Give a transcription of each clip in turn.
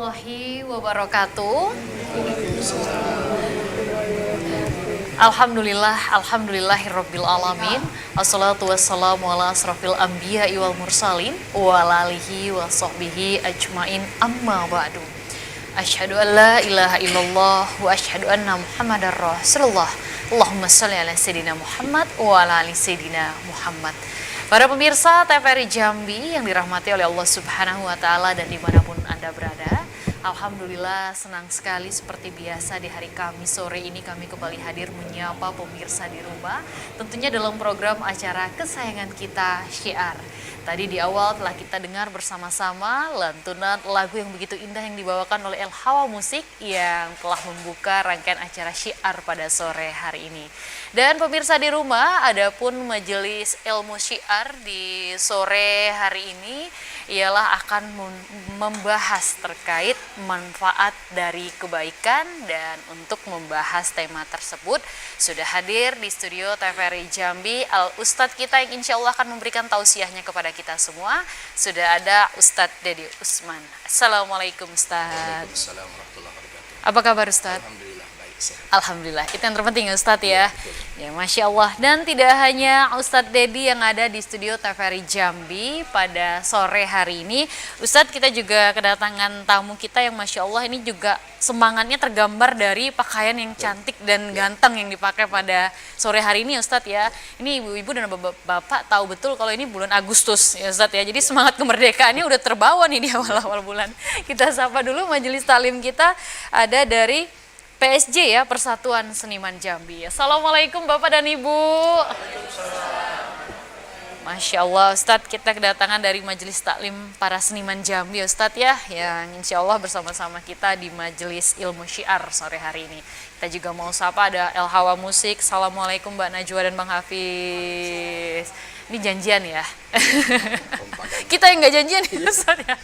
warahmatullahi wabarakatuh. Alhamdulillahirabbil alamin. Assalatu wassalamu ala asrofil anbiya'i wal mursalin wa ala alihi wa sahbihi ajmain, amma ba'du. Asyhadu an la ilaha illallah wa asyhadu anna Muhammadar Rasulullah. Allahumma shalli ala sayidina Muhammad wa ala ali sayidina Muhammad. Para pemirsa TVRI Jambi yang dirahmati oleh Allah Subhanahu wa taala dan dimanapun Anda berada, alhamdulillah senang sekali seperti biasa di hari Kamis sore ini kami kembali hadir menyapa pemirsa di rumah, tentunya dalam program acara kesayangan kita, Syiar. Tadi di awal telah kita dengar bersama-sama lantunan lagu yang begitu indah yang dibawakan oleh El Hawa Musik yang telah membuka rangkaian acara Syiar pada sore hari ini. Dan pemirsa di rumah, adapun majelis ilmu Syiar di sore hari ini ialah akan membahas terkait manfaat dari kebaikan, dan untuk membahas tema tersebut sudah hadir di studio TVRI Jambi Al-Ustadz kita yang insya Allah akan memberikan tausiahnya kepada kita semua. Sudah ada Ustadz Dedi Usman. Assalamualaikum Ustadz. Waalaikumsalam warahmatullahi wabarakatuh. Apa kabar Ustadz? Alhamdulillah baik sehat. Alhamdulillah, itu yang terpenting ya Ustadz ya. Ya Masya Allah. Dan tidak hanya Ustadz Dedi yang ada di studio TVRI Jambi pada sore hari ini, Ustadz kita juga kedatangan tamu kita yang Masya Allah ini juga semangatnya tergambar dari pakaian yang cantik dan ganteng yang dipakai pada sore hari ini Ustadz ya. Ini ibu-ibu dan bapak tahu betul kalau ini bulan Agustus ya Ustadz ya. Jadi semangat kemerdekaannya udah terbawa nih di awal-awal bulan. Kita sapa dulu majelis taklim kita, ada dari PSG ya, Persatuan Seniman Jambi. Assalamualaikum Bapak dan Ibu. Masya Allah Ustadz, kita kedatangan dari Majelis Taklim para seniman Jambi Ustadz ya, yang insya Allah bersama-sama kita di Majelis Ilmu Syiar sore hari ini. Kita juga mau sapa ada El Hawa Musik. Assalamualaikum Mbak Najwa dan Bang Hafiz. Ini janjian ya. Kita yang nggak janjian ya Ustadz ya.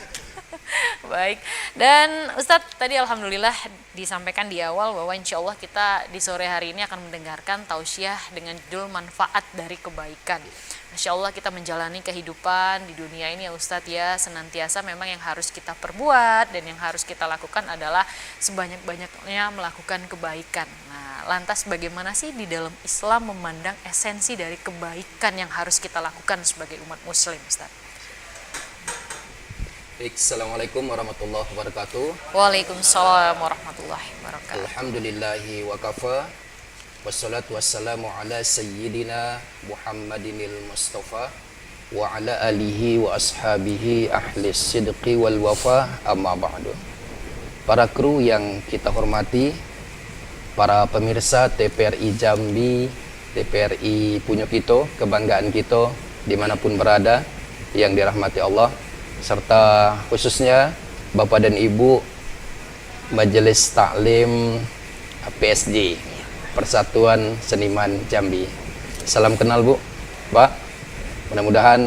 Baik, dan Ustadz tadi alhamdulillah disampaikan di awal bahwa insya Allah kita di sore hari ini akan mendengarkan tausiah dengan judul manfaat dari kebaikan. Masya Allah kita menjalani kehidupan di dunia ini ya Ustadz ya, senantiasa memang yang harus kita perbuat dan yang harus kita lakukan adalah sebanyak-banyaknya melakukan kebaikan. Nah, lantas bagaimana sih di dalam Islam memandang esensi dari kebaikan yang harus kita lakukan sebagai umat muslim Ustadz? Baik, assalamualaikum warahmatullahi wabarakatuh. Waalaikumsalam warahmatullahi wabarakatuh. Alhamdulillahi wa kafa. Wassalatu wassalamu ala sayyidina Muhammadinil Mustafa wa ala alihi wa ashabihi ahli sidqi wal wafa, amma ba'du. Para kru yang kita hormati, para pemirsa TVRI Jambi, TVRI Punyokito, kebanggaan kita dimanapun berada yang dirahmati Allah, serta khususnya Bapak dan Ibu Majelis Taklim PSG Persatuan Seniman Jambi. Salam kenal Bu, Pak. Mudah-mudahan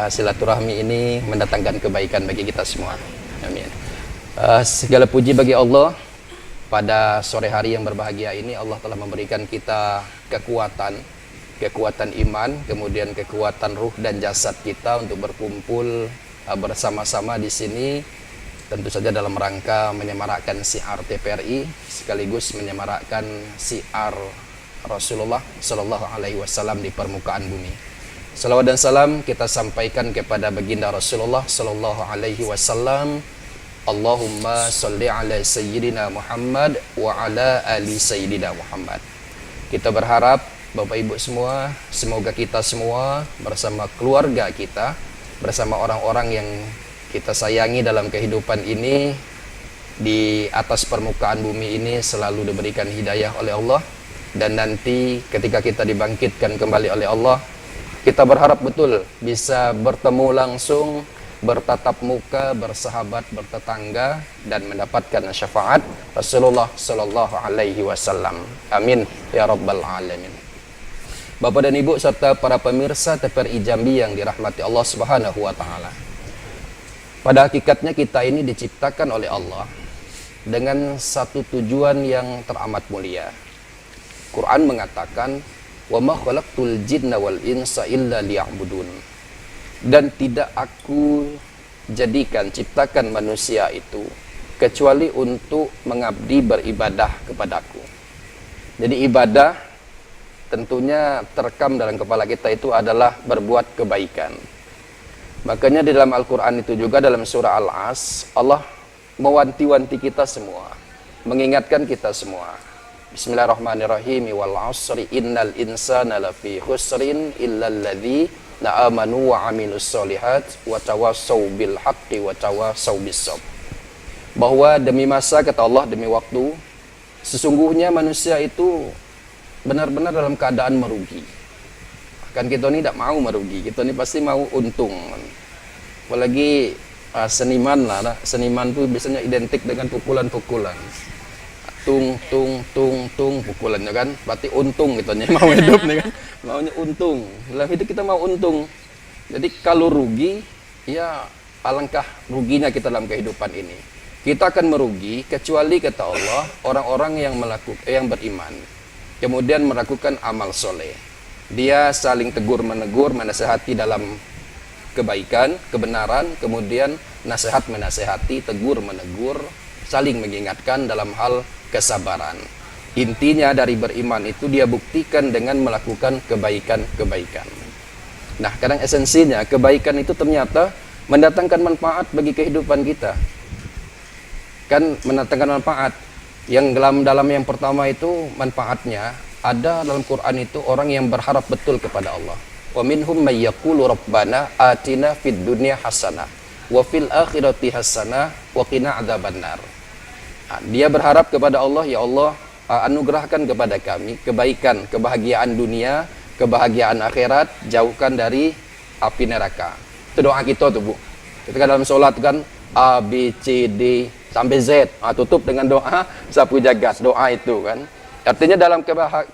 silaturahmi ini mendatangkan kebaikan bagi kita semua. Amin. Segala puji bagi Allah. Pada sore hari yang berbahagia ini Allah telah memberikan kita kekuatan iman, kemudian kekuatan ruh dan jasad kita untuk berkumpul bersama-sama di sini, tentu saja dalam rangka menyemarakkan syiar TVRI sekaligus menyemarakkan syiar Rasulullah Shallallahu Alaihi Wasallam di permukaan bumi. Salawat dan salam kita sampaikan kepada baginda Rasulullah Shallallahu Alaihi Wasallam. Allahumma sholli ala sayyidina Muhammad wa ala ali sayyidina Muhammad. Kita berharap Bapak Ibu semua, semoga kita semua bersama keluarga kita, bersama orang-orang yang kita sayangi dalam kehidupan ini, di atas permukaan bumi ini selalu diberikan hidayah oleh Allah, dan nanti ketika kita dibangkitkan kembali oleh Allah, kita berharap betul bisa bertemu langsung, bertatap muka, bersahabat, bertetangga, dan mendapatkan syafaat Rasulullah Sallallahu Alaihi Wasallam. Amin ya Rabbal Alamin. Bapak dan Ibu serta para pemirsa TVRI Jambi yang dirahmati Allah Subhanahu wa taala. Pada hakikatnya kita ini diciptakan oleh Allah dengan satu tujuan yang teramat mulia. Quran mengatakan, "Wa ma khalaqtul jinna wal insa illa liya'budun." Dan tidak aku jadikan, ciptakan manusia itu kecuali untuk mengabdi beribadah kepadaku. Jadi ibadah tentunya terekam dalam kepala kita itu adalah berbuat kebaikan. Makanya di dalam Al-Quran itu juga dalam surah Al-As, Allah mewanti-wanti kita semua, mengingatkan kita semua. Bismillahirrahmanirrahim. Wal 'asri innal insana lafi khusrin illal ladzina amanu wa 'amilus sholihat wa tawassaw bil haqqi wa tawassaw bis sabr. Bahwa demi masa, kata Allah, demi waktu, sesungguhnya manusia itu benar-benar dalam keadaan merugi. Kan kita ini tidak mau merugi, kita ini pasti mau untung. Apalagi seniman lah, seniman tuh biasanya identik dengan pukulan-pukulan. Tung pukulannya kan, berarti untung gitu nih, mau hidup nih kan, maunya untung. Dalam hidup kita mau untung. Jadi kalau rugi, ya alangkah ruginya kita dalam kehidupan ini. Kita akan merugi kecuali, kata Allah, orang-orang yang beriman, kemudian melakukan amal soleh. Dia saling tegur menegur, menasehati dalam kebaikan, kebenaran, kemudian nasihat menasehati, tegur menegur, saling mengingatkan dalam hal kesabaran. Intinya dari beriman itu dia buktikan dengan melakukan kebaikan-kebaikan. Nah, kadang esensinya kebaikan itu ternyata mendatangkan manfaat bagi kehidupan kita. Kan mendatangkan manfaat. Yang dalam yang pertama itu manfaatnya ada dalam Quran itu orang yang berharap betul kepada Allah. Wa minhum may yaqulu rabbana atina fid dunya hasanah wa fil akhirati hasanah wa qina adzabannar. Dia berharap kepada Allah, ya Allah, anugerahkan kepada kami kebaikan, kebahagiaan dunia, kebahagiaan akhirat, jauhkan dari api neraka. Itu doa kita tuh, Bu. Ketika dalam sholat kan A, B, C, D sampai Z, tutup dengan doa sapu jagat, doa itu kan. Artinya dalam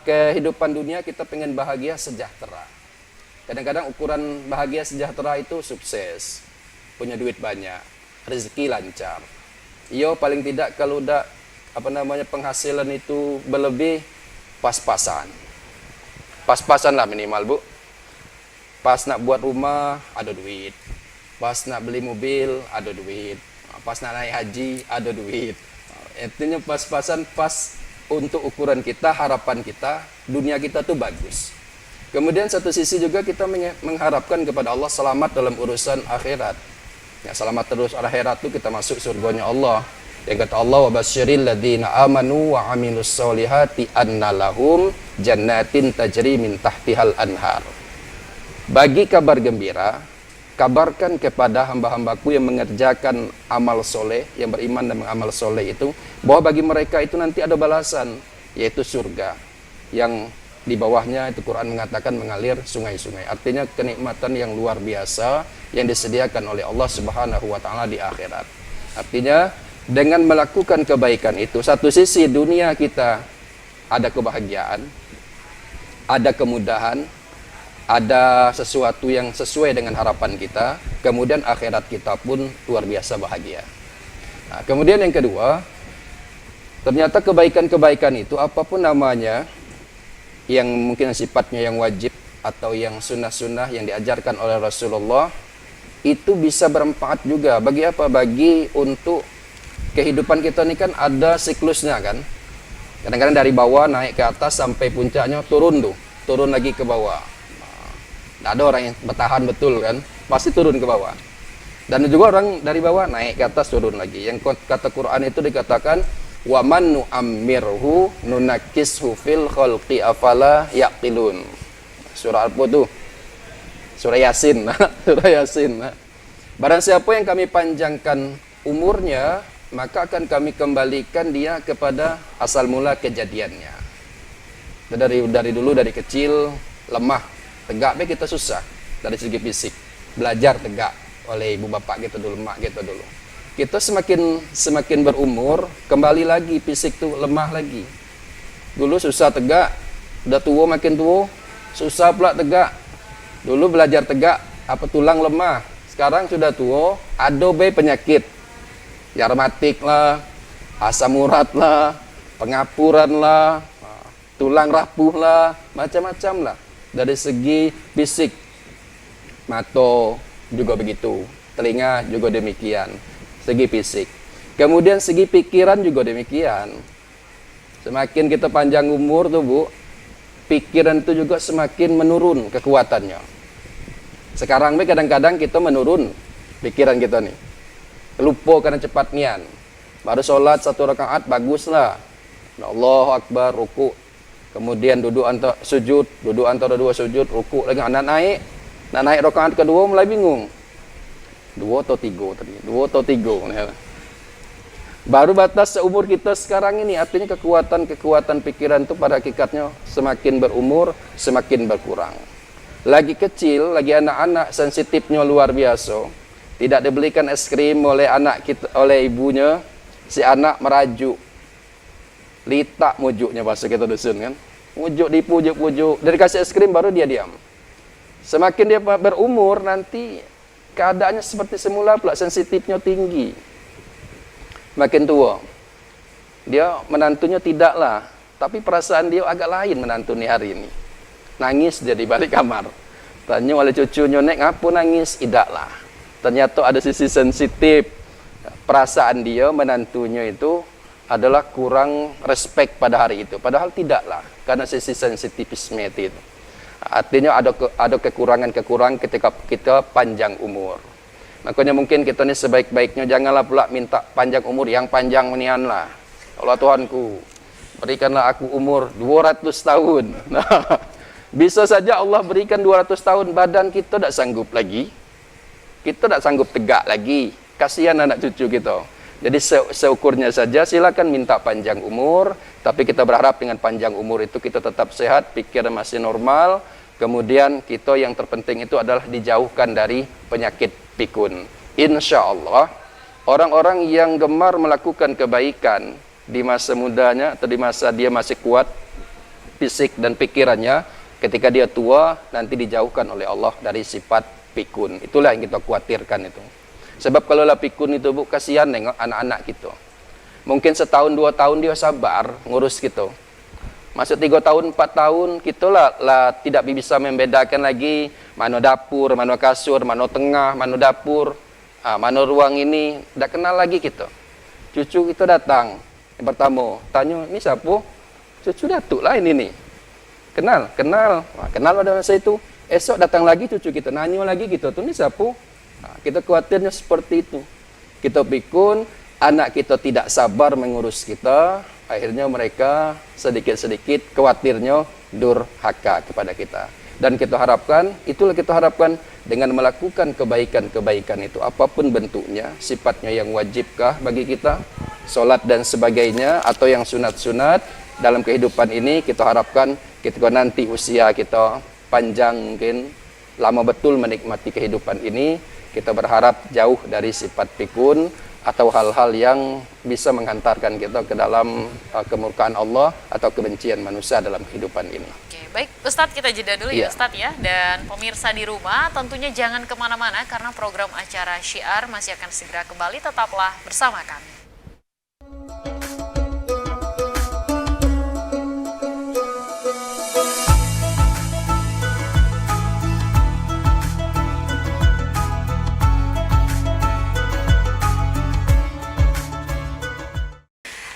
kehidupan dunia kita pengen bahagia sejahtera. Kadang-kadang ukuran bahagia sejahtera itu sukses, punya duit banyak, rezeki lancar. Yo paling tidak kalau udah penghasilan itu berlebih, pas-pasan. Pas-pasan lah minimal, Bu. Pas nak buat rumah ada duit. Pas nak beli mobil ada duit. Pas nak naik haji ada duit. Intinya pas-pasan, pas untuk ukuran kita, harapan kita, dunia kita tuh bagus. Kemudian satu sisi juga kita mengharapkan kepada Allah selamat dalam urusan akhirat. Ya, selamat terus akhirat itu kita masuk surganya Allah. Yang kata Allah, wa basyiril ladzina amanu wa amilus solihati anna lahum jannatin tajri min tahtihal anhar. Bagi kabar gembira, kabarkan kepada hamba-hambaku yang mengerjakan amal soleh, yang beriman dan mengamal soleh itu, bahwa bagi mereka itu nanti ada balasan, yaitu surga. Yang di bawahnya itu Quran mengatakan mengalir sungai-sungai. Artinya kenikmatan yang luar biasa yang disediakan oleh Allah Subhanahu wa taala di akhirat. Artinya dengan melakukan kebaikan itu, satu sisi dunia kita ada kebahagiaan, ada kemudahan, ada sesuatu yang sesuai dengan harapan kita, kemudian akhirat kita pun luar biasa bahagia. Nah, kemudian yang kedua, ternyata kebaikan-kebaikan itu apapun namanya, yang mungkin sifatnya yang wajib atau yang sunnah-sunnah yang diajarkan oleh Rasulullah, itu bisa bermanfaat juga. Bagi apa? Bagi untuk kehidupan kita ini kan ada siklusnya kan. Kadang-kadang dari bawah naik ke atas sampai puncaknya turun tuh, turun lagi ke bawah. Nah, ada orang yang bertahan betul kan, pasti turun ke bawah. Dan juga orang dari bawah naik ke atas turun lagi. Yang kata Quran itu dikatakan wa man nu'ammirhu nunakkishu fil khalqi afala yaqilun. Surah apa tuh? Surah Yasin. Surah Yasin. Barang siapa yang kami panjangkan umurnya, maka akan kami kembalikan dia kepada asal mula kejadiannya. Dari dulu, dari kecil lemah, tegak kita susah dari segi fisik. Belajar tegak oleh ibu bapak kita dulu, mak kita dulu. Kita semakin berumur, kembali lagi fisik tuh lemah lagi. Dulu susah tegak, udah tua makin tua, susah pula tegak. Dulu belajar tegak, tulang lemah. Sekarang sudah tua, ada penyakit. Ya rematik lah, asam urat lah, pengapuran lah, tulang rapuh lah, macam-macam lah. Dari segi fisik, mata juga begitu, telinga juga demikian. Segi fisik. Kemudian segi pikiran juga demikian. Semakin kita panjang umur tuh Bu, pikiran itu juga semakin menurun kekuatannya. Sekarang kadang-kadang kita menurun pikiran kita nih. Lupa karena cepat nian. Baru sholat 1 rakaat baguslah. Allahu Akbar, ruku. Kemudian duduk antara sujud, duduk antara 2 sujud, ruku lagi. Nak naik rakaat kedua mulai bingung. 2 atau 3 tadi? 2 atau 3. Baru batas seumur kita sekarang ini, artinya kekuatan pikiran itu pada hakikatnya semakin berumur, semakin berkurang. Lagi kecil, lagi anak-anak sensitifnya luar biasa. Tidak dibelikan es krim oleh anak kita, oleh ibunya, si anak merajuk. Litak mujuknya bahasa kita dusun kan. Mujuk dipujuk-pujuk, dari kasih es krim baru dia diam. Semakin dia berumur nanti keadaannya seperti semula pula, sensitifnya tinggi. Makin tua, dia menantunya tidaklah, tapi perasaan dia agak lain menantu ni hari ini. Nangis dia di balik kamar. Tanya oleh cucunya, "Nek, ngapa nangis?" Tidaklah. Ternyata ada sisi sensitif. Perasaan dia menantunya itu adalah kurang respect pada hari itu. Padahal tidaklah, karena sisi sensitivisme itu. Artinya ada kekurangan-kekurangan ketika kita panjang umur. Makanya mungkin kita ni sebaik-baiknya janganlah pula minta panjang umur yang panjang menian lah. Allah Tuhanku, berikanlah aku umur 200 tahun. Nah, bisa saja Allah berikan 200 tahun, badan kita tak sanggup lagi. Kita tak sanggup tegak lagi. Kasihan anak cucu kita. Jadi seukurnya saja, silakan minta panjang umur, tapi kita berharap dengan panjang umur itu kita tetap sehat, pikiran masih normal. Kemudian kita yang terpenting itu adalah dijauhkan dari penyakit pikun. Insya Allah orang-orang yang gemar melakukan kebaikan di masa mudanya atau di masa dia masih kuat fisik dan pikirannya, ketika dia tua nanti dijauhkan oleh Allah dari sifat pikun. Itulah yang kita khawatirkan itu. Sebab kalau lah pikun itu Bu, kasihan nengok anak-anak kita. Mungkin 1-2 tahun dia sabar ngurus kita. Masuk 3 tahun, 4 tahun, kita lah tidak bisa membedakan lagi mana dapur, mana kasur, mana tengah, mana dapur, mana ruang ini. Tak kenal lagi kita. Cucu kita datang, yang pertama, tanya, "Ini siapa?" Cucu datuk lah ini nih. Kenal. Kenal pada masa itu. Esok datang lagi cucu kita, nanya lagi kita, "Tuh ini siapa?" Kita khawatirnya seperti itu. Kita pikun, anak kita tidak sabar mengurus kita. Akhirnya mereka sedikit-sedikit khawatirnya durhaka kepada kita. Dan kita harapkan, itulah kita harapkan dengan melakukan kebaikan-kebaikan itu, apapun bentuknya, sifatnya yang wajibkah bagi kita, sholat dan sebagainya, atau yang sunat-sunat dalam kehidupan ini, kita harapkan ketika nanti usia kita panjang, mungkin lama betul menikmati kehidupan ini, kita berharap jauh dari sifat pikun, atau hal-hal yang bisa menghantarkan kita ke dalam kemurkaan Allah atau kebencian manusia dalam kehidupan ini. Oke, baik Ustadz, kita jeda dulu ya Ustadz ya. Dan pemirsa di rumah tentunya jangan kemana-mana karena program acara Syiar masih akan segera kembali, tetaplah bersama kami.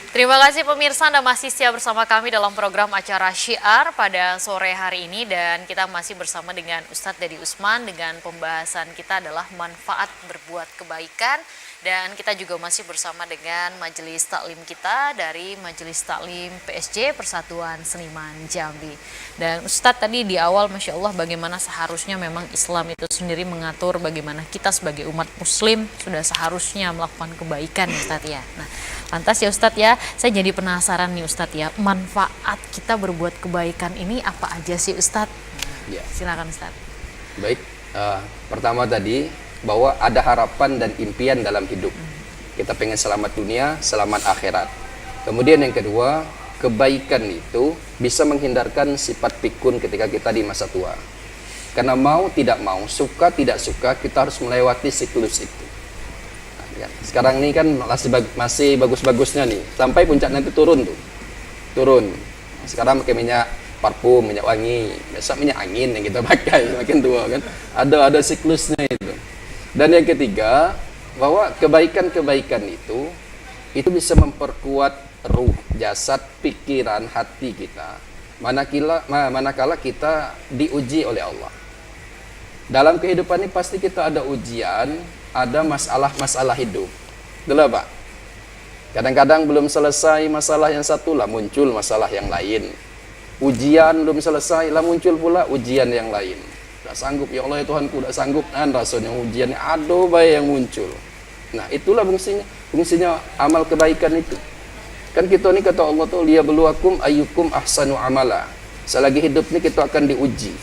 Terima kasih pemirsa, Anda masih setia bersama kami dalam program acara Syiar pada sore hari ini, dan kita masih bersama dengan Ustadz Dedy Usman dengan pembahasan kita adalah manfaat berbuat kebaikan, dan kita juga masih bersama dengan majelis taklim kita dari Majelis Taklim PSG Persatuan Seniman Jambi. Dan Ustadz tadi di awal Masya Allah bagaimana seharusnya memang Islam itu sendiri mengatur bagaimana kita sebagai umat muslim sudah seharusnya melakukan kebaikan Ustadz ya. Nah, lantas ya Ustadz ya, saya jadi penasaran nih Ustadz ya, manfaat kita berbuat kebaikan ini apa aja sih Ustadz? Ya. Silakan Ustadz. Baik, pertama tadi bahwa ada harapan dan impian dalam hidup. Kita pengen selamat dunia, selamat akhirat. Kemudian yang kedua, kebaikan itu bisa menghindarkan sifat pikun ketika kita di masa tua. Karena mau tidak mau, suka tidak suka, kita harus melewati siklus itu. Ya, sekarang ini kan masih bagus-bagusnya nih, sampai puncak nanti turun tuh, turun. Sekarang pakai minyak parfum, minyak wangi, besok minyak angin yang kita pakai semakin tua kan. Ada siklusnya itu. Dan yang ketiga, bahwa kebaikan-kebaikan itu itu bisa memperkuat ruh, jasad, pikiran, hati kita. Manakala kita diuji oleh Allah. Dalam kehidupan ini pasti kita ada ujian, ada masalah-masalah hidup. Betul Pak? Kadang-kadang belum selesai masalah yang satu lah muncul masalah yang lain. Ujian belum selesai lah muncul pula ujian yang lain. Tak sanggup, ya Allah ya Tuhanku, tak sanggup kan rasanya ujiannya aduh baik yang muncul. Nah itulah fungsinya amal kebaikan itu. Kan kita ni kata Allah tu liyabluwakum ayyukum ahsanu amala. Selagi hidup ni kita akan diuji.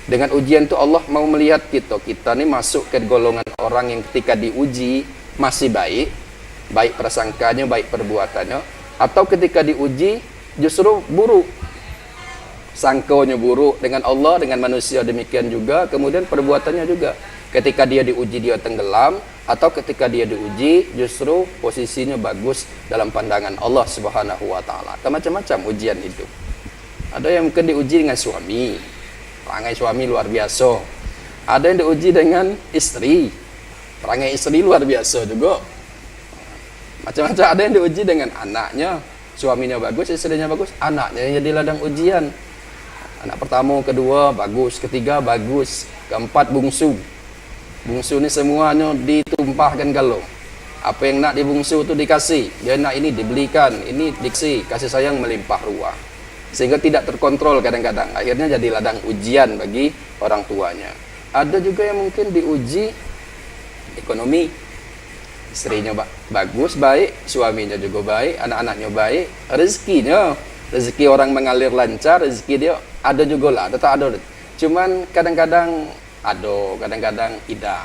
Dengan ujian tu Allah mau melihat kita ni masuk ke golongan orang yang ketika diuji masih baik prasangkanya, baik perbuatannya, atau ketika diuji justru buruk. Sangkanya buruk dengan Allah, dengan manusia demikian juga, kemudian perbuatannya juga. Ketika dia diuji dia tenggelam, atau ketika dia diuji justru posisinya bagus dalam pandangan Allah Subhanahu wa taala. Macam-macam ujian itu. Ada yang mungkin diuji dengan suami. Perangai suami luar biasa. Ada yang diuji dengan istri. Perangai istri luar biasa juga. Macam-macam. Ada yang diuji dengan anaknya. Suaminya bagus, istrinya bagus, anaknya yang jadi ladang ujian. Anak pertama, kedua bagus, ketiga bagus, keempat bungsu. Bungsu ni semuanya ditumpahkan kalau. Apa yang nak dibungsu tu dikasih. Dia nak ini dibelikan, ini kasih sayang melimpah ruah. Sehingga tidak terkontrol kadang-kadang. Akhirnya jadi ladang ujian bagi orang tuanya. Ada juga yang mungkin diuji ekonomi. Istrinya bagus, baik, suaminya juga baik, anak-anaknya baik, rezeki orang mengalir lancar, rezeki dia ada juga lah, tetap ada. Cuman kadang-kadang ada, kadang-kadang tidak.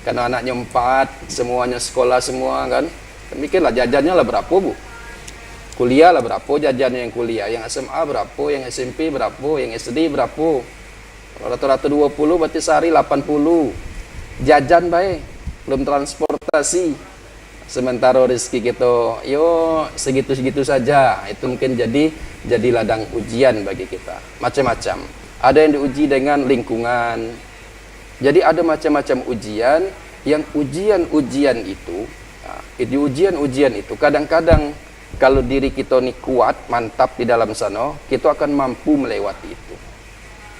Karena anaknya 4, semuanya sekolah semua kan. Mikirlah jajannya lah berapa bu? Kuliah lah berapa jajannya yang kuliah? Yang SMA berapa? Yang SMP berapa? Yang SD berapa? Rata-rata 20 berarti sehari 80. Jajan baik, belum transportasi. Sementara rezeki kita, yo segitu-segitu saja. Itu mungkin jadi ladang ujian bagi kita. Macam-macam. Ada yang diuji dengan lingkungan. Jadi ada macam-macam ujian. Yang ujian-ujian itu, di ujian-ujian itu kadang-kadang kalau diri kita ni kuat, mantap di dalam sana, kita akan mampu melewati itu.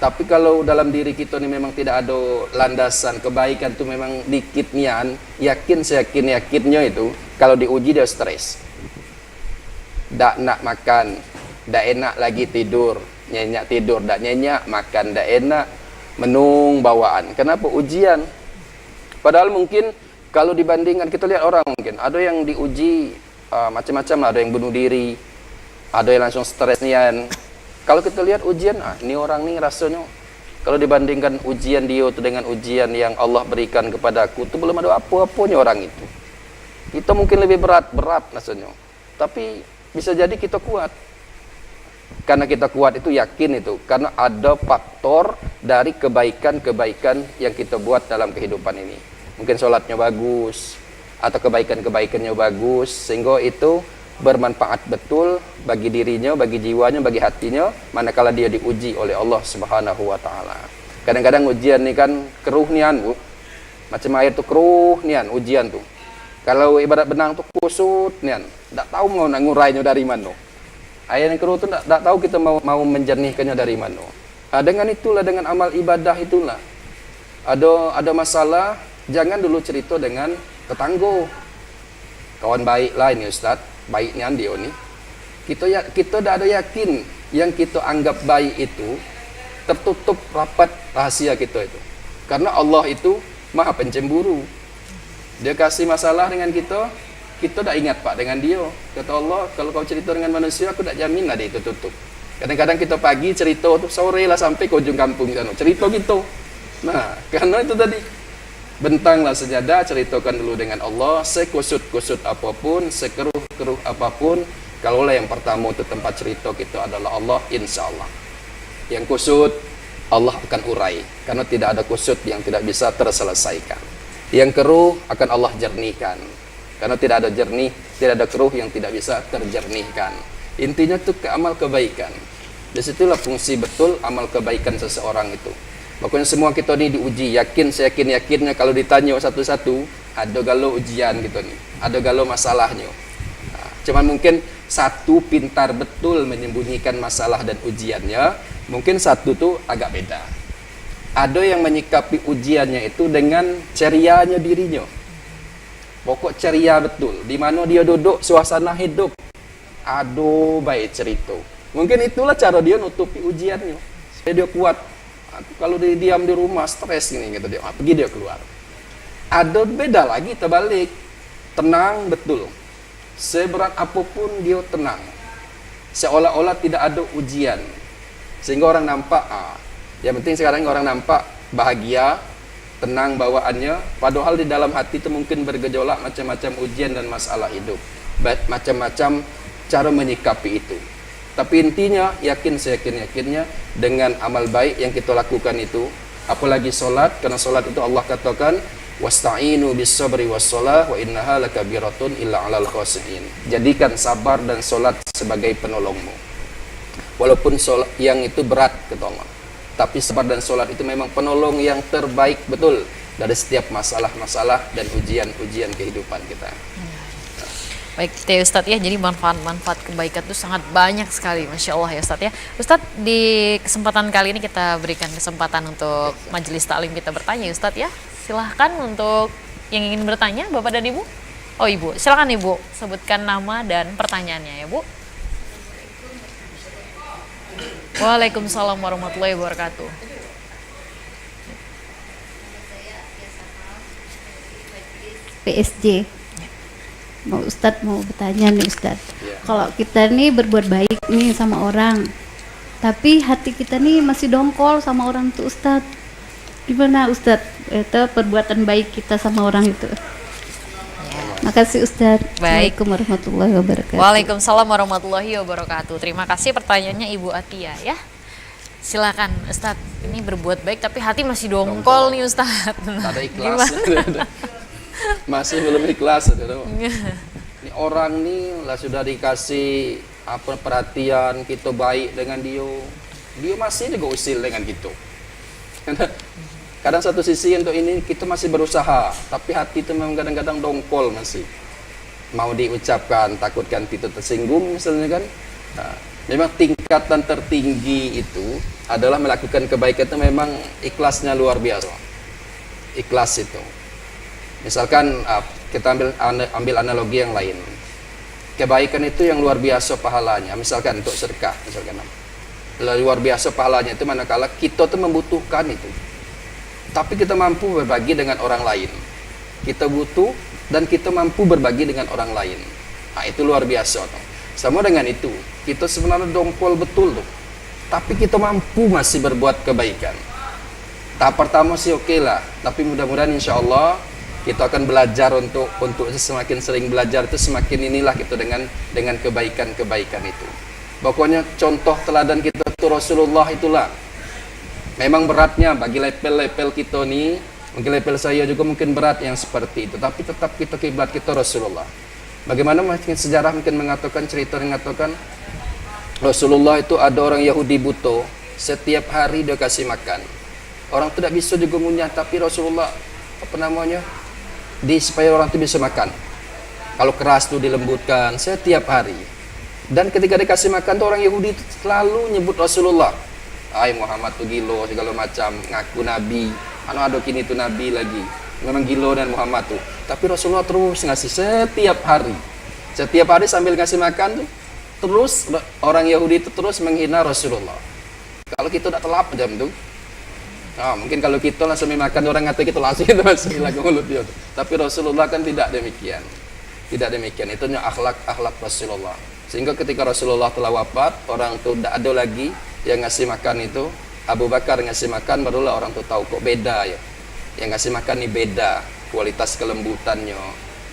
Tapi kalau dalam diri kita ni memang tidak ada landasan, kebaikan tu memang dikit nian, yakinnya itu, kalau diuji dia stres. Tak nak makan, tak enak lagi tidur, nyenyak tidur, tak nyenyak, makan tak enak, menung bawaan. Kenapa? Ujian. Padahal mungkin kalau dibandingkan, kita lihat orang mungkin, ada yang diuji macam-macam lah, ada yang bunuh diri, ada yang langsung stres nian. Kalau kita lihat ujian, ini orang ni rasanya kalau dibandingkan ujian dia tu dengan ujian yang Allah berikan kepada aku tu belum ada apa-apanya orang itu. Kita mungkin lebih berat rasanya. Tapi bisa jadi kita kuat. Karena kita kuat itu yakin itu, karena ada faktor dari kebaikan-kebaikan yang kita buat dalam kehidupan ini. Mungkin sholatnya bagus atau kebaikan-kebaikannya bagus, sehingga itu bermanfaat betul bagi dirinya, bagi jiwanya, bagi hatinya, manakala dia diuji oleh Allah Subhanahu wa taala. Kadang-kadang ujian ni kan keruh nian, Bu. Macam air tu keruh nian ujian tu. Kalau ibarat benang tu kusut nian, tak tahu mau nak ngurainya dari mana. Air yang keruh tu tak tahu kita mau menjernihkannya dari mana. Dengan itulah, dengan amal ibadah itulah. Ada masalah, jangan dulu cerita dengan tetangga. Kawan baik lah ini Ustaz, baiknya dia ni. Kita dah ada yakin yang kita anggap baik itu tertutup rapat rahasia kita itu. Karena Allah itu Maha Pencemburu. Dia kasih masalah dengan kita dah ingat Pak dengan dia. Kata Allah, kalau kau cerita dengan manusia, aku tak jamin lah dia itu tutup. Kadang-kadang kita pagi cerita tu, sore lah sampai ke ujung kampung sana. Cerita gitu. Nah, karena itu tadi. Bentanglah sejadah, ceritakan dulu dengan Allah, sekusut-kusut apapun, sekeruh-keruh apapun. Kalaulah yang pertama itu tempat cerita kita adalah Allah, insya Allah. Yang kusut, Allah akan urai. Karena tidak ada kusut yang tidak bisa terselesaikan. Yang keruh akan Allah jernihkan. Karena tidak ada jernih, tidak ada keruh yang tidak bisa terjernihkan. Intinya itu ke amal kebaikan. Disitulah fungsi betul amal kebaikan seseorang itu. Makanya semua kita ini diuji, yakinnya kalau ditanya satu-satu, ada galau ujian gitu nih, ada galau masalahnya. Nah, cuman mungkin satu pintar betul menyembunyikan masalah dan ujiannya, mungkin satu tuh agak beda. Ada yang menyikapi ujiannya itu dengan cerianya dirinya. Pokok ceria betul, di mana dia duduk suasana hidup. Aduh, baik cerita. Mungkin itulah cara dia nutupi ujiannya. Supaya dia kuat. Kalau dia diam di rumah stres ini gitu dia. Pergi dia keluar. Ada beda lagi terbalik. Tenang betul. Seberat apapun dia tenang. Seolah-olah tidak ada ujian. Sehingga orang nampak, yang penting sekarang orang nampak bahagia, tenang bawaannya, padahal di dalam hati itu mungkin bergejolak macam-macam ujian dan masalah hidup. Macam-macam cara menyikapi itu. Tapi intinya, yakin seyakin-yakinnya dengan amal baik yang kita lakukan itu, apalagi solat, karena solat itu Allah katakan, wasta'inu bis sabri was salah wa innaha lakabiratun illa 'alal khashi'in. Jadikan sabar dan solat sebagai penolongmu. Walaupun solat yang itu berat kata Allah, tapi sabar dan solat itu memang penolong yang terbaik betul dari setiap masalah-masalah dan ujian-ujian kehidupan kita. Baik kita ya Ustadz ya, jadi manfaat-manfaat kebaikan itu sangat banyak sekali, Masya Allah ya Ustadz ya. Ustadz, di kesempatan kali ini kita berikan kesempatan untuk majelis taklim kita bertanya ya Ustadz ya. Silahkan untuk yang ingin bertanya, Bapak dan Ibu. Oh Ibu, silahkan Ibu, sebutkan nama dan pertanyaannya ya Bu. Waalaikumsalam warahmatullahi wabarakatuh. PSG. Ustadz mau bertanya nih Ustadz, Ya. kalau kita nih berbuat baik nih sama orang, tapi hati kita nih masih dongkol sama orang tuh Ustadz, gimana Ustadz itu perbuatan baik kita sama orang itu? Makasih Ustadz. Baik. Assalamualaikum warahmatullahi wabarakatuh. Waalaikumsalam warahmatullahi wabarakatuh. Terima kasih pertanyaannya Ibu Atia ya. Silakan Ustadz, ini berbuat baik tapi hati masih dongkol nih Ustadz. Tak ada ikhlas. Masih belum ikhlas. Ini orang nih lah sudah dikasih apa perhatian, kita baik dengan dia. Dia masih juga usil dengan kita. Kadang satu sisi untuk ini kita masih berusaha, tapi hati itu memang kadang-kadang dongkol masih. Mau diucapkan, takutkan kita tersinggung misalnya kan. Nah, memang tingkatan tertinggi itu adalah melakukan kebaikan itu memang ikhlasnya luar biasa. Ikhlas itu. Misalkan kita ambil analogi yang lain. Kebaikan itu yang luar biasa pahalanya. Misalkan untuk sedekah, misalkan luar biasa pahalanya itu manakala kita tuh membutuhkan itu. Tapi kita mampu berbagi dengan orang lain. Kita butuh dan kita mampu berbagi dengan orang lain. Nah, itu luar biasa tuh. Sama dengan itu, kita sebenarnya dongkol betul tuh. Tapi kita mampu masih berbuat kebaikan. Tahap pertama sih oke lah, tapi mudah-mudahan insya Allah kita akan belajar untuk semakin sering belajar itu semakin inilah gitu dengan kebaikan-kebaikan itu. Pokoknya contoh teladan kita itu Rasulullah itulah. Memang beratnya bagi level-level kita nih, mungkin level saya juga mungkin berat yang seperti itu, tapi tetap kita kiblat kita Rasulullah. Bagaimana mungkin sejarah mungkin mengatakan, cerita mengatakan Rasulullah itu ada orang Yahudi buta, setiap hari dia kasih makan. Orang tidak bisa juga ngunyah, tapi Rasulullah supaya orang itu bisa makan. Kalau keras itu dilembutkan setiap hari. Dan ketika dikasih makan tuh orang Yahudi itu selalu nyebut Rasulullah. Ay Muhammad tuh gilo segala macam, ngaku nabi. Ada kini tuh nabi lagi. Memang gilo dan Muhammad tuh. Tapi Rasulullah terus ngasih setiap hari. Setiap hari sambil ngasih makan tuh terus orang Yahudi itu terus menghina Rasulullah. Kalau kita udah telap jam tuh. Mungkin kalau kita langsung makan orang ngata kita langsung itu masuk lagi mulut dia. Tapi Rasulullah kan tidak demikian. Tidak demikian. Itu akhlak Rasulullah. Sehingga ketika Rasulullah telah wafat, orang itu tidak ada lagi yang ngasih makan itu. Abu Bakar ngasih makan, barulah orang itu tahu kok beda ya. Yang ngasih makan ini beda, kualitas kelembutannya,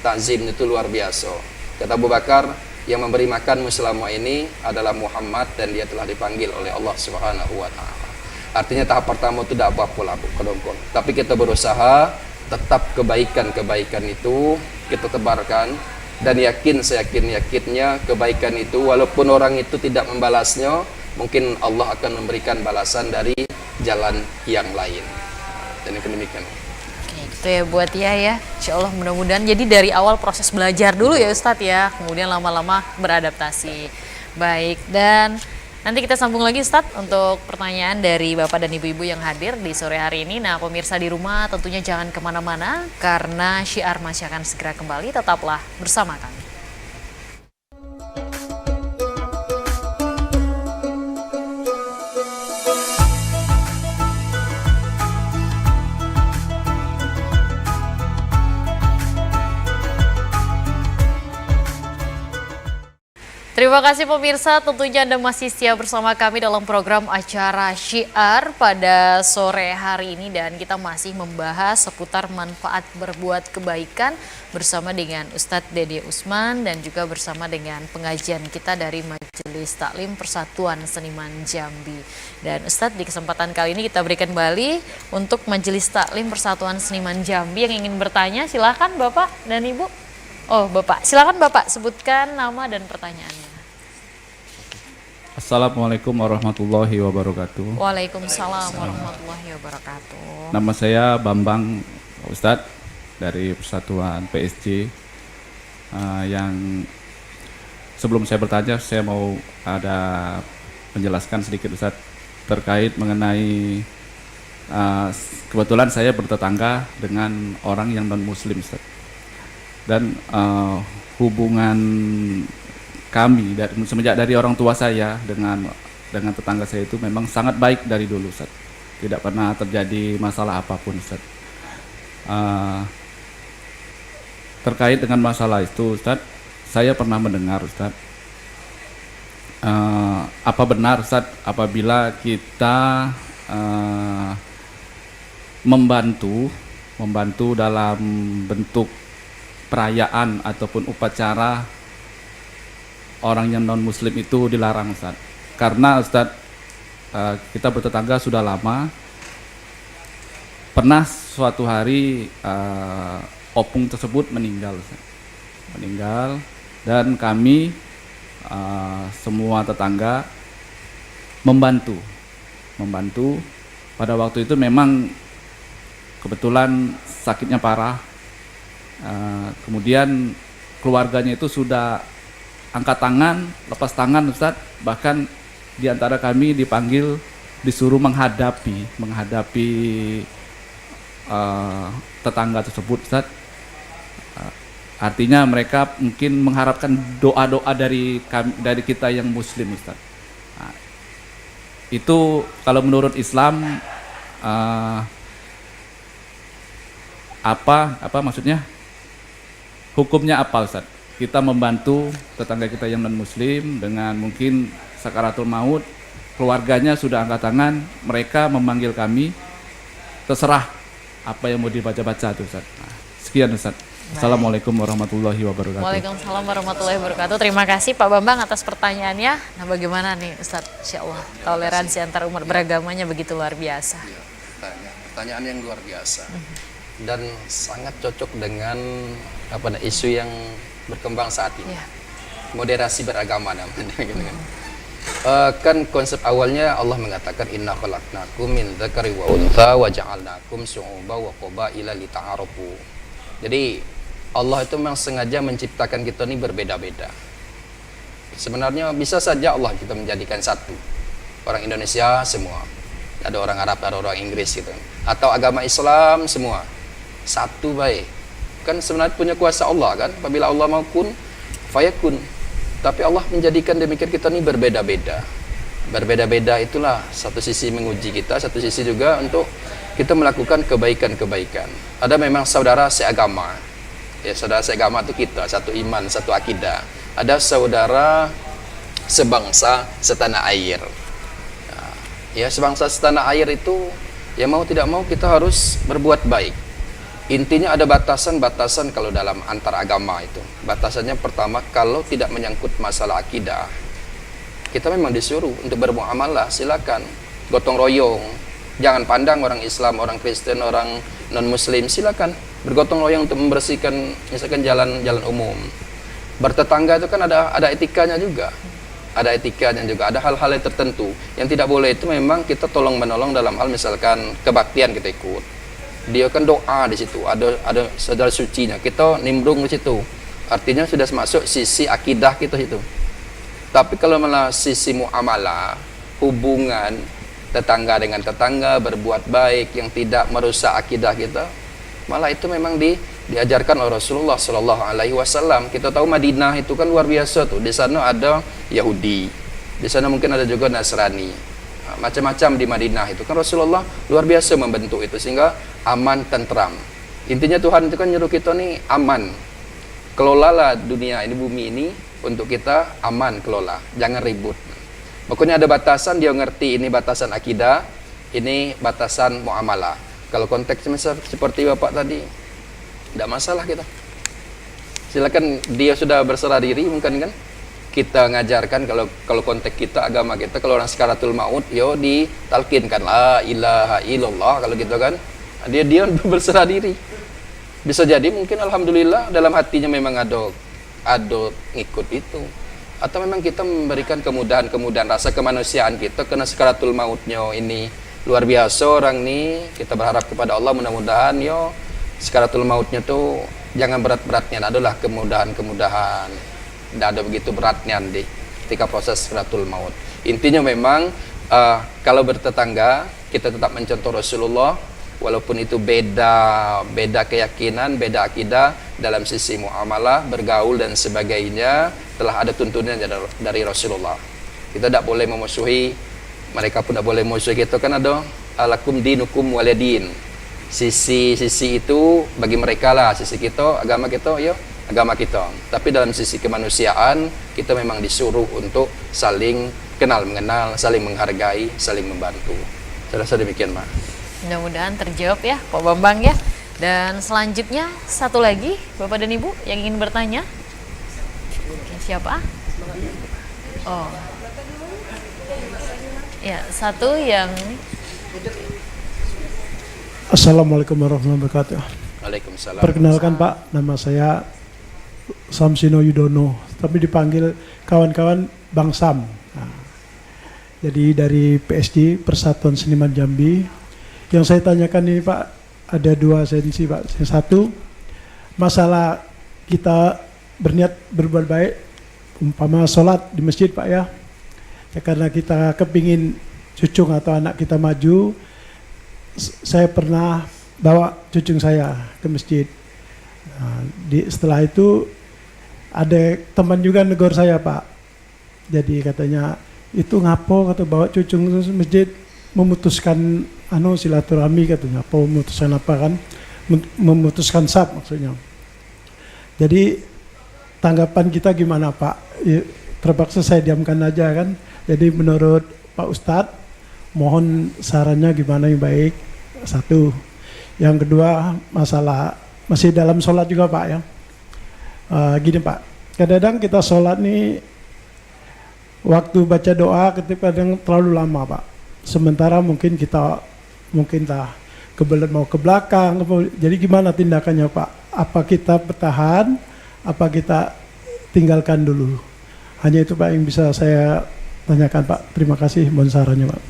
takzimnya itu luar biasa. Kata Abu Bakar, yang memberi makanmu selama ini adalah Muhammad dan dia telah dipanggil oleh Allah Subhanahu wa taala. Artinya tahap pertama itu tidak apa-apa lah kedongkol. Tapi kita berusaha tetap kebaikan-kebaikan itu kita tebarkan dan seyakin-yakinnya kebaikan itu walaupun orang itu tidak membalasnya, mungkin Allah akan memberikan balasan dari jalan yang lain. Dan demikian. Oke, Itu ya buat ya, insya Allah mudah-mudahan. Jadi dari awal proses belajar dulu ya Ustadz ya, kemudian lama-lama beradaptasi. Baik, dan nanti kita sambung lagi Ustadz untuk pertanyaan dari Bapak dan Ibu-Ibu yang hadir di sore hari ini. Nah pemirsa di rumah tentunya jangan kemana-mana karena Syiar masih akan segera kembali, tetaplah bersama kami. Terima kasih pemirsa, tentunya Anda masih setia bersama kami dalam program acara Syiar pada sore hari ini dan kita masih membahas seputar manfaat berbuat kebaikan bersama dengan Ustadz Dede Usman dan juga bersama dengan pengajian kita dari Majelis Taklim Persatuan Seniman Jambi. Dan Ustadz, di kesempatan kali ini kita berikan kembali untuk Majelis Taklim Persatuan Seniman Jambi yang ingin bertanya, silahkan Bapak dan Ibu. Oh Bapak, silakan Bapak sebutkan nama dan pertanyaannya. Assalamualaikum warahmatullahi wabarakatuh. Waalaikumsalam warahmatullahi wabarakatuh. Nama saya Bambang Ustadz dari Persatuan PSG. Yang sebelum saya bertanya, saya mau ada menjelaskan sedikit Ustadz terkait mengenai kebetulan saya bertetangga dengan orang yang non Muslim Ustadz. Dan hubungan kami semenjak dari orang tua saya dengan tetangga saya itu memang sangat baik dari dulu Ustaz. Tidak pernah terjadi masalah apapun Ustaz. Terkait dengan masalah itu Ustaz, saya pernah mendengar Ustaz, apa benar Ustaz apabila kita membantu dalam bentuk perayaan ataupun upacara orang yang non muslim itu dilarang Ustaz. Karena Ustaz kita bertetangga sudah lama. Pernah suatu hari opung tersebut meninggal Ustaz. Meninggal dan kami semua tetangga membantu. Pada waktu itu memang kebetulan sakitnya parah. Kemudian keluarganya itu sudah angkat tangan, lepas tangan Ustaz, bahkan di antara kami dipanggil, disuruh menghadapi tetangga tersebut Ustaz. Artinya mereka mungkin mengharapkan doa-doa dari kita yang muslim Ustaz. Itu kalau menurut Islam apa maksudnya? Hukumnya apa Ustaz? Kita membantu tetangga kita yang non muslim dengan mungkin sakaratul maut, keluarganya sudah angkat tangan, mereka memanggil kami, terserah apa yang mau dibaca-baca tuh Ustaz. Sekian Ustaz. Assalamualaikum warahmatullahi wabarakatuh. Waalaikumsalam warahmatullahi wabarakatuh. Terima kasih Pak Bambang atas pertanyaannya. Nah bagaimana nih Ustaz? Insya Allah toleransi antar umat beragamanya begitu luar biasa. Ya, pertanyaan yang luar biasa dan sangat cocok dengan isu yang berkembang saat ini. Ya. Moderasi beragama namanya gitu kan. Kan konsep awalnya Allah mengatakan inna khalaqnakum min dzakari wa untha wa ja'alnakum syu'uban wa qabaila lita'arafu. Jadi Allah itu memang sengaja menciptakan kita ini berbeda-beda. Sebenarnya bisa saja Allah kita menjadikan satu. Orang Indonesia semua. Ada orang Arab, ada orang Inggris gitu. Atau agama Islam semua. Satu baik. Kan sebenarnya punya kuasa Allah kan, apabila Allah mau kun fayakun. Tapi Allah menjadikan demikian kita ini berbeda-beda. Berbeda-beda itulah satu sisi menguji kita, satu sisi juga untuk kita melakukan kebaikan-kebaikan. Ada memang saudara seagama. Ya, saudara seagama itu kita, satu iman, satu akidah. Ada saudara sebangsa setanah air. Ya, sebangsa setanah air itu ya mau tidak mau kita harus berbuat baik. Intinya ada batasan-batasan kalau dalam antar agama itu. Batasannya pertama, kalau tidak menyangkut masalah akidah, kita memang disuruh untuk bermuamalah, silakan gotong royong. Jangan pandang orang Islam, orang Kristen, orang non-Muslim, silakan bergotong royong untuk membersihkan misalkan jalan-jalan umum. Bertetangga itu kan ada etikanya juga. Ada etikanya juga, ada hal-hal yang tertentu. Yang tidak boleh itu memang kita tolong-menolong dalam hal misalkan kebaktian kita ikut. dia kan doa di situ, ada saudara sucinya, kita nimbrung di situ, artinya sudah masuk sisi akidah kita itu. Tapi kalau malah sisi muamalah, hubungan tetangga dengan tetangga, berbuat baik yang tidak merusak akidah kita, malah itu memang diajarkan oleh Rasulullah Sallallahu Alaihi Wasallam. Kita tahu Madinah itu kan luar biasa tuh, di sana ada Yahudi, di sana mungkin ada juga Nasrani, macam-macam di Madinah itu kan Rasulullah luar biasa membentuk itu sehingga aman, tentram. Intinya Tuhan itu kan nyuruh kita nih aman, kelolalah dunia ini, bumi ini untuk kita aman, kelola, jangan ribut. Makanya ada batasan, dia ngerti ini batasan akidah, ini batasan muamalah. Kalau konteksnya seperti Bapak tadi, tidak masalah kita. Silakan, dia sudah berserah diri mungkin kan. Kita ngajarkan kalau konteks kita, agama kita, kalau orang sakaratul maut, yo ditalkinkan la ilaha illallah kalau gitu kan. Dia berserah diri. Bisa jadi mungkin alhamdulillah dalam hatinya memang ada ngikut itu. Atau memang kita memberikan kemudahan rasa kemanusiaan kita karena sakaratul mautnya ini luar biasa orang nih. Kita berharap kepada Allah mudah-mudahan yo sakaratul mautnya tuh jangan berat-beratnya, adalah kemudahan-kemudahan. Tidak ada begitu beratnya di ketika proses sakaratul maut. Intinya memang kalau bertetangga kita tetap mencontoh Rasulullah, walaupun itu beda keyakinan, beda akidah dalam sisi muamalah, bergaul dan sebagainya, telah ada tuntunan dari Rasulullah. Kita tidak boleh memusuhi, mereka pun tidak boleh memusuhi kita, kan ada alakum dinukum waliyadin. Sisi itu bagi mereka lah, sisi kita, agama kita, ya agama kita. Tapi dalam sisi kemanusiaan, kita memang disuruh untuk saling kenal mengenal, saling menghargai, saling membantu. Saya rasa demikian, Pak. Mudah-mudahan terjawab ya Pak Bambang ya. Dan selanjutnya satu lagi Bapak dan Ibu yang ingin bertanya. Oke, siapa? Oh. Ya, satu yang Assalamualaikum warahmatullahi wabarakatuh. Waalaikumsalam. Perkenalkan Pak, nama saya Samsino Yudono, tapi dipanggil kawan-kawan Bang Sam. Nah, jadi dari PSG, Persatuan Seniman Jambi. Yang saya tanyakan ini Pak, ada dua sensi Pak. Yang satu, masalah kita berniat berbuat baik, umpama sholat di masjid Pak ya. Ya karena kita kepingin cucung atau anak kita maju, saya pernah bawa cucung saya ke masjid. Nah, setelah itu ada teman juga negur saya Pak. Jadi katanya, itu ngapo kata bawa cucung ke masjid, memutuskan silaturahmi katanya, apa memutuskan apa kan, memutuskan sab maksudnya. Jadi tanggapan kita gimana Pak? Ya, terpaksa saya diamkan aja kan. Jadi menurut Pak Ustadz, mohon sarannya gimana yang baik. Satu. Yang kedua, masalah masih dalam sholat juga Pak ya. Gini Pak, kadang-kadang kita sholat nih waktu baca doa ketika kadang terlalu lama Pak. Sementara mungkin kita kebelet mau ke belakang, jadi gimana tindakannya Pak? Apa kita bertahan, apa kita tinggalkan dulu? Hanya itu Pak yang bisa saya tanyakan Pak. Terima kasih, mohon sarannya Pak.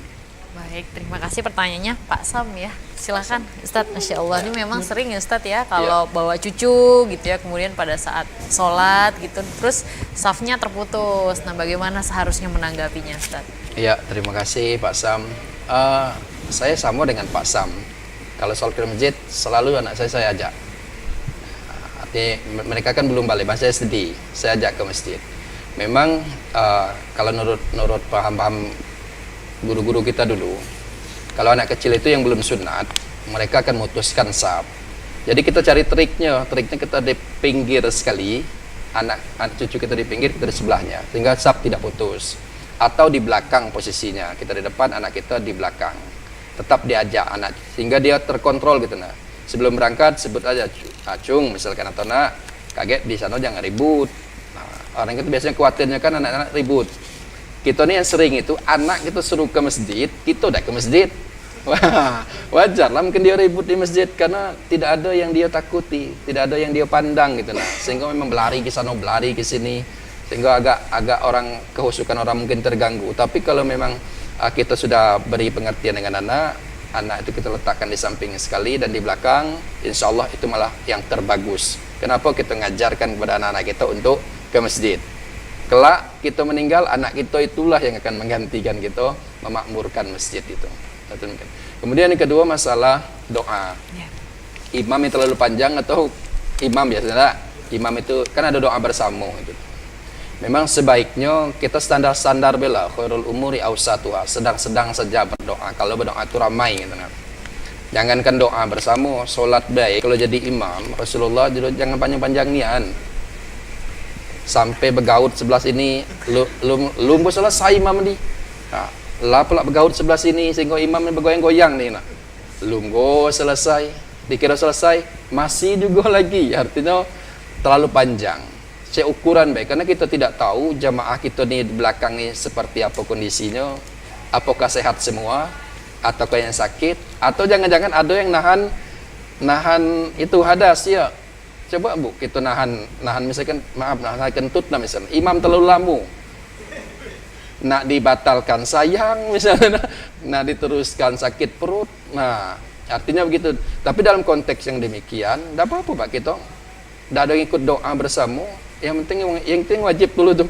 baik, terima kasih pertanyaannya Pak Sam ya. Silakan Ustadz. Masya Allah, ini memang sering ya Ustadz ya kalau bawa cucu gitu ya, kemudian pada saat sholat gitu terus safnya terputus. Nah, bagaimana seharusnya menanggapinya Ustadz? Ya, terima kasih Pak Sam. Saya sama dengan Pak Sam. Kalau sholat ke masjid, selalu anak saya ajak. Artinya mereka kan belum balik, saya sedih. Saya ajak ke masjid. Memang kalau menurut paham-paham guru-guru kita dulu, kalau anak kecil itu yang belum sunat, mereka akan memutuskan saf. Jadi kita cari triknya kita di pinggir sekali, anak cucu kita di pinggir, kita di sebelahnya, sehingga saf tidak putus. Atau di belakang posisinya, kita di depan, anak kita di belakang. Tetap diajak anak, sehingga dia terkontrol gitu. Nah, sebelum berangkat sebut aja acung misalkan, atau nak kaget di sana jangan ribut. Nah, orang itu biasanya khawatirnya kan anak-anak ribut. Kita nih yang sering itu anak kita suruh ke masjid, kita udah ke masjid. Wah, wajar lah mungkin dia ribut di masjid karena tidak ada yang dia takuti, tidak ada yang dia pandang gitu. Nah, sehingga memang berlari ke sana, berlari ke sini, sehingga agak orang kehusukan orang mungkin terganggu. Tapi kalau memang kita sudah beri pengertian dengan anak, anak itu kita letakkan di samping sekali, dan di belakang insya Allah itu malah yang terbagus. Kenapa kita ngajarkan kepada anak-anak kita untuk ke masjid? Kelak kita meninggal, anak kita itulah yang akan menggantikan kita memakmurkan masjid itu. Kemudian yang kedua, masalah doa. Imam yang terlalu panjang atau imam biasanya, imam itu kan ada doa bersama gitu. Memang sebaiknya kita standar-standar bela khairul umuri awsatuha, sedang-sedang saja berdoa. Kalau berdoa itu ramai gitu kan. Jangankan doa bersama, solat baik. Kalau jadi imam, Rasulullah juga jangan panjang-panjang nian. Sampai begaut sebelah sini, lu selesai imam di. Nah, lah pula begaut sebelah sini sehingga imam bergoyang-goyang nih nah. Lunggu selesai, dikira selesai, masih juga lagi. Artinya terlalu panjang. Ukuran baik, karena kita tidak tahu jamaah kita nih di belakang ini seperti apa kondisinya, apakah sehat semua ataukah yang sakit, atau jangan-jangan ada yang nahan itu hadas ya. Coba Bu, kita nahan misalkan, maaf, nahan kentut nah misalnya, imam terlalu lama nak dibatalkan sayang misalnya, nak diteruskan sakit perut, nah artinya begitu. Tapi dalam konteks yang demikian tidak apa-apa Pak, kita tidak ada yang ikut doa bersama. Yang penting wajib dulu tuh,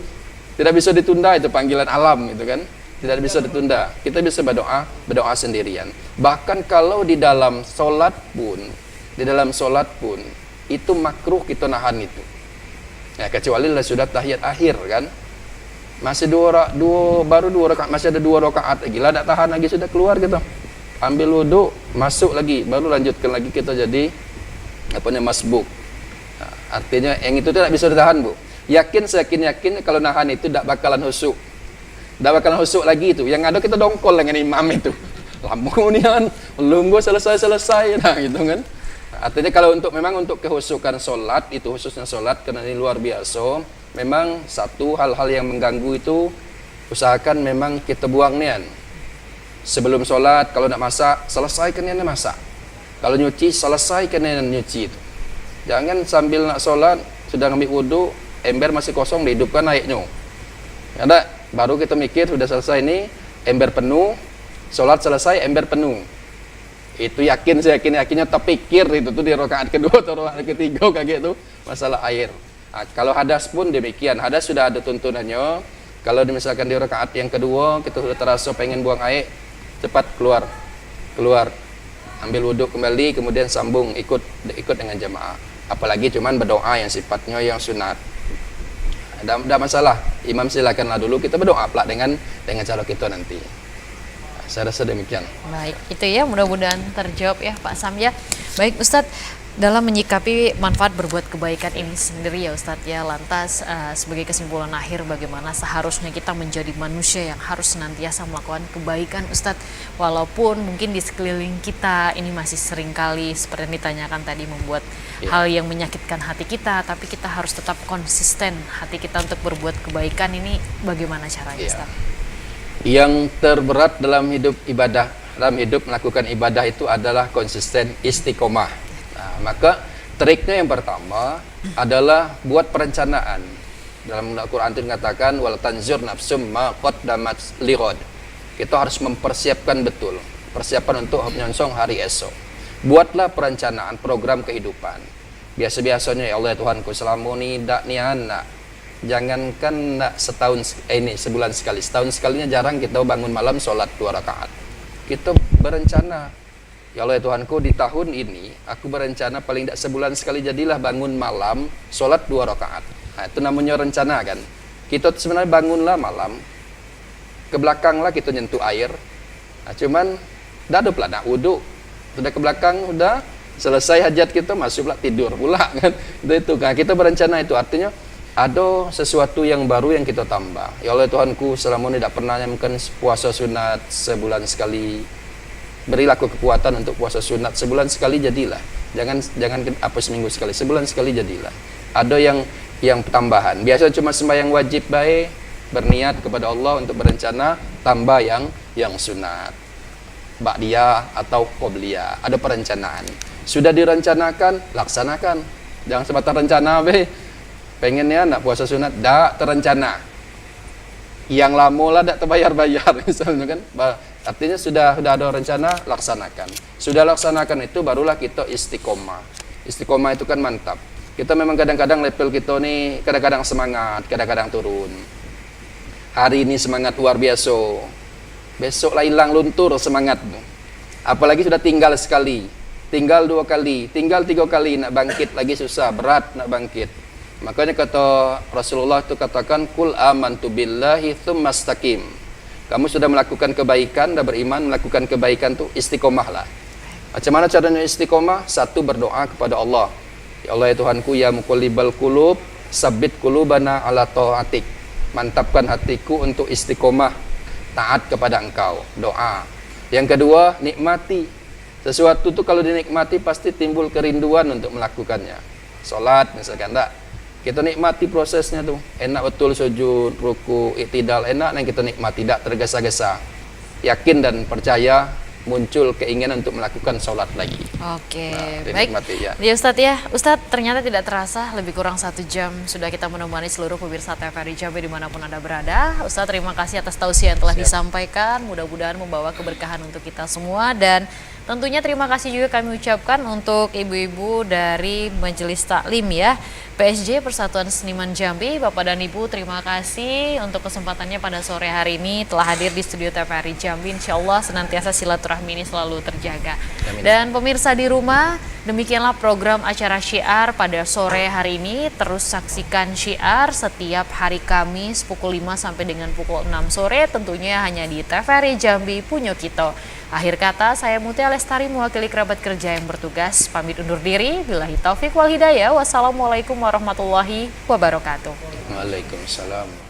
tidak bisa ditunda, itu panggilan alam itu kan, tidak bisa ditunda. Kita bisa berdoa sendirian. Bahkan kalau di dalam solat pun itu makruh kita nahan itu. Ya, kecuali sudah tahiyat akhir kan, masih baru dua rakaat, masih ada 2 rakaat lagi, lah tak tahan lagi, sudah keluar kita, ambil wudhu, masuk lagi, baru lanjutkan lagi kita jadi masbuk. Artinya yang itu tidak bisa ditahan Bu. Yakin kalau nahan itu tidak bakalan husuk. Tidak bakalan husuk lagi itu. Yang ada kita dongkol dengan imam itu. Lama kemudian menunggu selesai. Nah gitu kan. Artinya kalau memang untuk kehusukan solat itu, khususnya solat karena ini luar biasa. Memang satu hal-hal yang mengganggu itu usahakan memang kita buang nian. Sebelum solat kalau nak masak, selesaikan nian masak. Kalau nyuci, selesaikan nian nyuci itu. Jangan sambil nak solat sudah ambil wudhu, ember masih kosong, dihidupkan airnya. Ada, baru kita mikir sudah selesai ini, ember penuh, solat selesai, ember penuh. Itu yakinnya terpikir itu tuh di rakaat kedua atau rakaat ketiga kayak gitu masalah air. Nah, kalau hadas pun demikian, hadas sudah ada tuntunannya. Kalau misalkan di rakaat yang kedua kita sudah terasa pengen buang air, cepat keluar, ambil wudhu kembali, kemudian sambung ikut dengan jamaah. Apalagi cuman berdoa yang sifatnya yang sunat. Ada masalah, imam silakanlah dulu, kita berdoa pula dengan cara kita nanti. Saya rasa demikian. Baik, itu ya, mudah-mudahan terjawab ya Pak Sam ya. Baik Ustadz, dalam menyikapi manfaat berbuat kebaikan ini sendiri ya Ustadz ya, lantas sebagai kesimpulan akhir, bagaimana seharusnya kita menjadi manusia yang harus senantiasa melakukan kebaikan Ustadz, walaupun mungkin di sekeliling kita ini masih seringkali seperti yang ditanyakan tadi membuat hal yang menyakitkan hati kita, tapi kita harus tetap konsisten hati kita untuk berbuat kebaikan. Ini bagaimana caranya Ustadz? Yang terberat dalam hidup melakukan ibadah itu adalah konsisten, istiqomah. Nah, maka triknya yang pertama adalah buat perencanaan. Dalam Al-Quran itu dikatakan wal tanzur nafsum ma qaddamat lighad. Kita harus mempersiapkan betul, persiapan untuk menyongsong hari esok. Buatlah perencanaan program kehidupan. Biasa-biasanya ya Allah Tuhanku selama ini dak nian nak. Jangankan nak sebulan sekali. Setahun sekalinya jarang kita bangun malam sholat 2 rakaat. Kita berencana, ya Allah Tuhanku di tahun ini aku berencana paling tidak sebulan sekali jadilah bangun malam sholat 2 rakaat. Nah, itu namanya rencana kan. Kita sebenarnya bangunlah malam, ke belakanglah kita nyentuh air. Nah, cuman dah ada pula nak wudhu, sudah ke belakang, udah selesai hajat kita masuklah tidur pula kan. Itu kan kita berencana, itu artinya ada sesuatu yang baru yang kita tambah. Ya Allah Tuhanku selama ini tidak pernah nyamkan puasa sunat sebulan sekali. Berilah aku kekuatan untuk puasa sunat sebulan sekali jadilah. Jangan apa seminggu sekali, sebulan sekali jadilah. Ada yang tambahan. Biasa cuma sembahyang wajib baik, berniat kepada Allah untuk berencana tambah yang sunat. Ba'diyah atau qobliyah, ada perencanaan. Sudah direncanakan, laksanakan. Jangan sebatas rencana pengennya nak puasa sunat, tak terencana. Yang lama lah tak terbayar-bayar misalnya kan. Artinya sudah ada rencana, laksanakan. Sudah laksanakan itu barulah kita istiqomah. Istiqomah itu kan mantap. Kita memang kadang-kadang level kita nih kadang-kadang semangat, kadang-kadang turun. Hari ini semangat luar biasa. Besok lah hilang luntur semangatmu. Apalagi sudah tinggal sekali, tinggal 2 kali, tinggal 3 kali nak bangkit lagi susah, berat nak bangkit. Makanya kata Rasulullah itu katakan kul amantu billahi tsumma istaqim. Kamu sudah melakukan kebaikan, dah beriman, melakukan kebaikan tu istiqomahlah. Macam mana caranya istiqomah? Satu, berdoa kepada Allah. Ya Allah ya Tuhanku ya muqallibal qulub, sabbit qulubana ala taatik. Mantapkan hatiku untuk istiqomah taat kepada Engkau. Doa. Yang kedua, nikmati. Sesuatu tu kalau dinikmati pasti timbul kerinduan untuk melakukannya. Salat misalkan tak. Kita nikmati prosesnya tuh. Enak betul sujud, ruku, iktidal, enak dan kita nikmati, tidak tergesa-gesa. Yakin dan percaya muncul keinginan untuk melakukan sholat lagi. Oke, Nah, baik. dinikmati, ya. Ya Ustadz ya, Ustadz ternyata tidak terasa lebih kurang 1 jam sudah kita menemani seluruh pemirsa TVRI Jambi dimanapun Anda berada. Ustadz terima kasih atas tausiah yang telah disampaikan, mudah-mudahan membawa keberkahan untuk kita semua dan tentunya terima kasih juga kami ucapkan untuk ibu-ibu dari Majelis Taklim ya, PSG Persatuan Seniman Jambi. Bapak dan Ibu terima kasih untuk kesempatannya pada sore hari ini telah hadir di studio TVRI Jambi. Insya Allah senantiasa silaturahmi ini selalu terjaga. Amin. Dan pemirsa di rumah, demikianlah program acara Syiar pada sore hari ini. Terus saksikan Syiar setiap hari Kamis pukul 5 sampai dengan pukul 6 sore tentunya hanya di TVRI Jambi Punyo Kito. Akhir kata, saya Mutia Lestari mewakili kerabat kerja yang bertugas pamit undur diri. Billahi taufik wal hidayah. Wassalamualaikum warahmatullahi wabarakatuh. Waalaikumsalam.